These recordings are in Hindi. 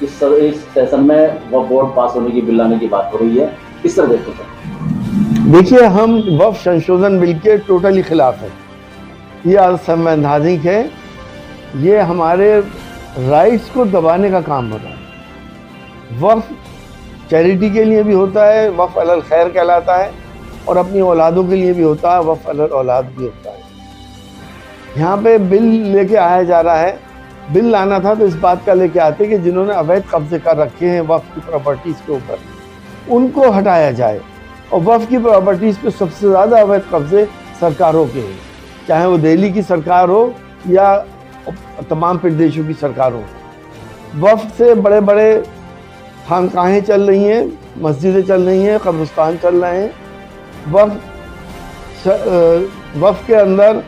इस सेशन में वक्फ बोर्ड पास होने की, बिल लाने की बात हो रही है, किस तरह देखते हैं? देखिए, हम वक्फ संशोधन बिल के टोटली खिलाफ है। ये असंवैधानिक है। ये हमारे राइट्स को दबाने का काम हो रहा है। वक्फ चैरिटी के लिए भी होता है, वक्फ अलल खैर कहलाता है, और अपनी औलादों के लिए भी होता है, वक्फ अलल औलाद भी होता है। यहाँ पे बिल लेके आया जा रहा है। बिल लाना था तो इस बात का लेके आते कि जिन्होंने अवैध कब्जे कर रखे हैं वक्फ की प्रॉपर्टीज़ के ऊपर, उनको हटाया जाए। और वक्फ की प्रॉपर्टीज़ पे सबसे ज़्यादा अवैध कब्जे सरकारों के हैं, चाहे वो दिल्ली की सरकार हो या तमाम प्रदेशों की सरकार हो। वक्फ से बड़े बड़े खानकाहें चल रही हैं, मस्जिदें चल रही हैं, कब्रिस्तान चल रहे हैं। वक्फ के अंदर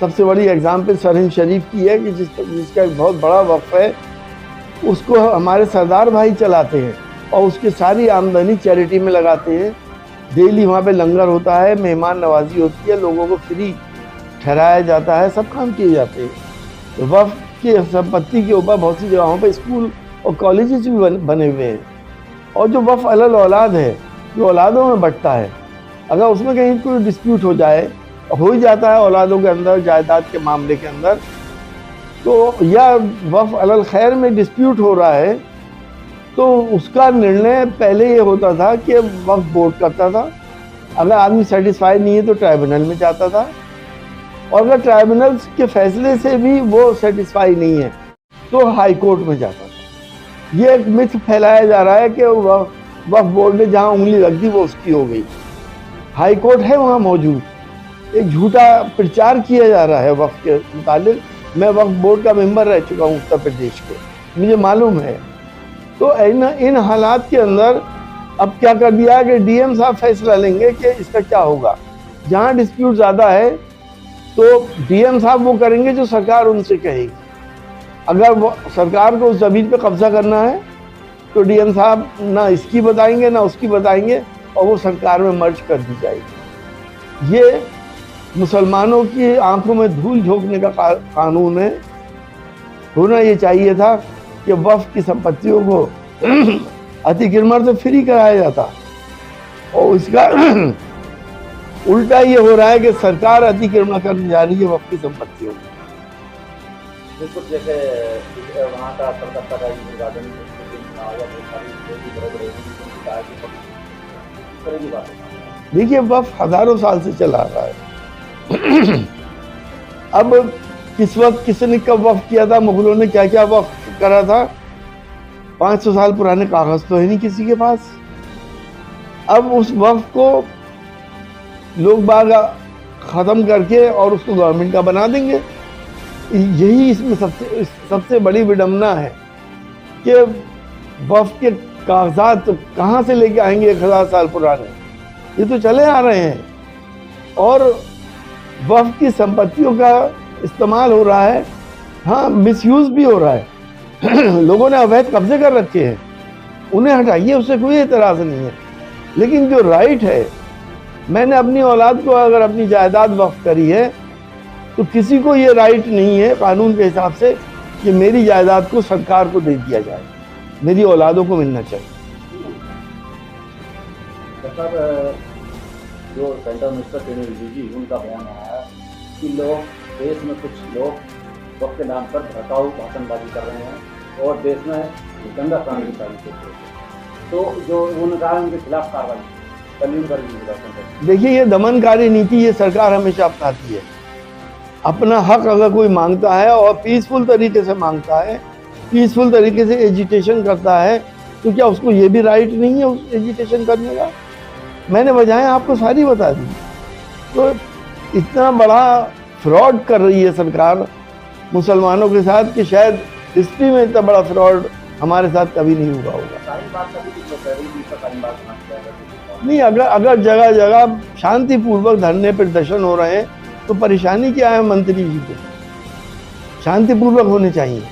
सबसे बड़ी एग्जाम्पल सरहिंद शरीफ की है कि जिसका एक बहुत बड़ा वक्फ है, उसको हमारे सरदार भाई चलाते हैं और उसकी सारी आमदनी चैरिटी में लगाते हैं। डेली वहाँ पे लंगर होता है, मेहमान नवाजी होती है, लोगों को फ्री ठहराया जाता है, सब काम किए जाते हैं। तो वक्फ की संपत्ति के ऊपर बहुत सी जगहों पर स्कूल और कॉलेजेस भी बने हुए हैं। और जो वक्फ अलल औलाद है, जो औलादों में बंटता है, अगर उसमें कहीं कोई डिस्प्यूट हो जाए, हो ही जाता है औलादों के अंदर जायदाद के मामले के अंदर, तो या वक्फ अलल खैर में डिस्प्यूट हो रहा है, तो उसका निर्णय पहले ये होता था कि वक्फ बोर्ड करता था। अगर आदमी सेटिस्फाइड नहीं है तो ट्राइब्यूनल में जाता था, और अगर ट्राइब्यूनल के फैसले से भी वो सेटिस्फाई नहीं है तो हाई कोर्ट में जाता था। ये एक मिथ फैलाया जा रहा है कि वक्फ बोर्ड ने जहाँ उंगली रख दी वो उसकी हो गई। हाई कोर्ट है वहाँ मौजूद। एक झूठा प्रचार किया जा रहा है वक्फ के मुतालिक। मैं वक्फ बोर्ड का मेंबर रह चुका हूँ उत्तर प्रदेश के, मुझे मालूम है। तो इन हालात के अंदर अब क्या कर दिया है कि डीएम साहब फैसला लेंगे कि इसका क्या होगा। जहाँ डिस्प्यूट ज़्यादा है तो डीएम साहब वो करेंगे जो सरकार उनसे कहेगी। अगर वो सरकार को उस ज़मीन पे कब्जा करना है तो डीएम साहब ना इसकी बताएंगे ना उसकी बताएंगे, और वो सरकार में मर्ज कर दी जाएगी। ये मुसलमानों की आंखों में धूल झोंकने का कानून है। होना ये चाहिए था कि वक्फ की संपत्तियों को अतिक्रमण से फ्री कराया जाता, और इसका उल्टा ये हो रहा है कि सरकार अतिक्रमण करने जा रही है वक्फ की संपत्तियों को। बिल्कुल, जैसे वहाँ का कलकत्ता का देखिए, वक्फ हजारों साल से चला रहा है। अब किस वक्त किसने कब वक्फ किया था, मुगलों ने क्या क्या वक्फ करा था, 500 साल पुराने कागज तो है नहीं किसी के पास। अब उस वक्फ को लोग बाग ख़त्म करके और उसको गवर्नमेंट का बना देंगे। यही इसमें सबसे बड़ी विडंबना है कि वक्फ के कागजात कहाँ से लेके आएंगे 1000 साल पुराने, ये तो चले आ रहे हैं। और वक्फ की संपत्तियों का इस्तेमाल हो रहा है, हाँ, मिसयूज़ भी हो रहा है। लोगों ने अवैध कब्जे कर रखे हैं, उन्हें हटाइए, उससे कोई एतराज़ नहीं है। लेकिन जो राइट है, मैंने अपनी औलाद को अगर अपनी जायदाद वक्फ करी है तो किसी को ये राइट नहीं है कानून के हिसाब से कि मेरी जायदाद को सरकार को दे दिया जाए, मेरी औलादों को मिलना चाहिए। सर, जो सेंट्रल मिनिस्टर किरेन रिजिजू उनका बयान आया कि देश में कुछ लोग वक्फ के नाम पर भड़काऊ भाषणबाजी कर रहे हैं और देश में गंदा कानून की तारीफ कर रहे हैं, तो जो उन्होंने कहा उनके खिलाफ कार्रवाई। देखिए, ये दमनकारी नीति ये सरकार हमेशा अपनाती है। अपना हक अगर कोई मांगता है और पीसफुल तरीके से मांगता है, पीसफुल तरीके से एजिटेशन करता है, तो क्या उसको ये भी राइट नहीं है उस एजिटेशन करने का? मैंने वजहें आपको सारी बता दी। तो इतना बड़ा फ्रॉड कर रही है सरकार मुसलमानों के साथ कि शायद हिस्ट्री में इतना बड़ा फ्रॉड हमारे साथ कभी नहीं हुआ होगा। नहीं, अगर जगह जगह शांतिपूर्वक धरने प्रदर्शन हो रहे हैं तो परेशानी क्या है? मंत्री जी को शांतिपूर्वक होने चाहिए।